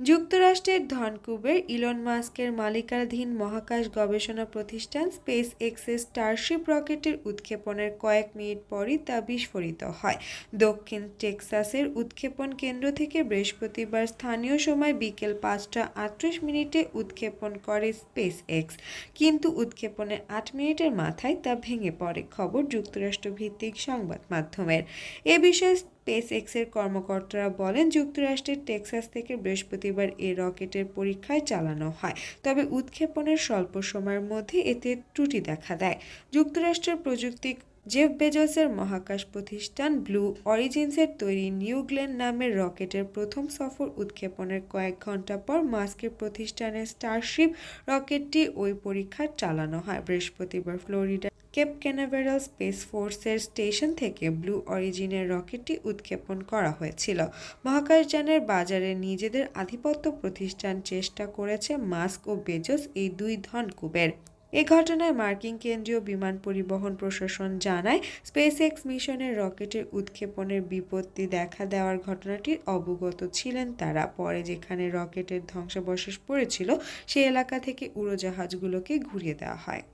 যুক্তরাষ্ট্রের ধনকুবের ইলন মাস্কের মালিকানাধীন মহাকাশ গবেষণা প্রতিষ্ঠান স্পেস এক্সের স্টারশিপ রকেটের উৎক্ষেপণের কয়েক মিনিট পরই তা বিস্ফোরিত হয়। দক্ষিণ টেক্সাসের উৎক্ষেপণ কেন্দ্র থেকে বৃহস্পতিবার স্থানীয় সময় বিকেল 5টা 38 মিনিটে উৎক্ষেপণ করে স্পেস এক্স, কিন্তু উৎক্ষেপণের 8 মিনিটের মাথায় তা ভেঙে পড়ে, খবর যুক্তরাষ্ট্রভিত্তিক সংবাদ মাধ্যমের। এ বিষয়ে স্পেস এক্সের কর্মকর্তারা বলেন, যুক্তরাষ্ট্রের টেক্সাস থেকে বৃহস্পতিবার এই রকেটের পরীক্ষায় চালানো হয়, তবে উৎক্ষেপণের স্বল্প সময়ের মধ্যে এতে ত্রুটি দেখা দেয়। যুক্তরাষ্ট্রের প্রযুক্তি জেফ বেজোসের মহাকাশ প্রতিষ্ঠান ব্লু অরিজিনসের তৈরি নিউ গ্লেন নামের রকেটের প্রথম সফর উৎক্ষেপণের কয়েক ঘন্টা পর মাস্কের প্রতিষ্ঠানের স্টারশিপ রকেটটি ওই পরীক্ষা চালানো হয়। বৃহস্পতিবার ফ্লোরিডা কেপ ক্যানাভেরাল স্পেস ফোর্সের স্টেশন থেকে ব্লু অরিজিনের রকেটটি উৎক্ষেপণ করা হয়েছিল। মহাকাশযানের বাজারে নিজেদের আধিপত্য প্রতিষ্ঠান চেষ্টা করেছে মাস্ক ও বেজোস, এই দুই ধনকুবের। এ ঘটনায় মার্কিন কেন্দ্রীয় বিমান পরিবহন প্রশাসন জানায়, স্পেসএক্স মিশনের রকেটের উৎক্ষেপণের বিপত্তি দেখা দেওয়ার ঘটনাটির অবগত ছিলেন তারা। পরে যেখানে রকেটের ধ্বংসাবশেষ পড়েছিল সে এলাকা থেকে উড়োজাহাজগুলোকে ঘুরিয়ে দেওয়া হয়।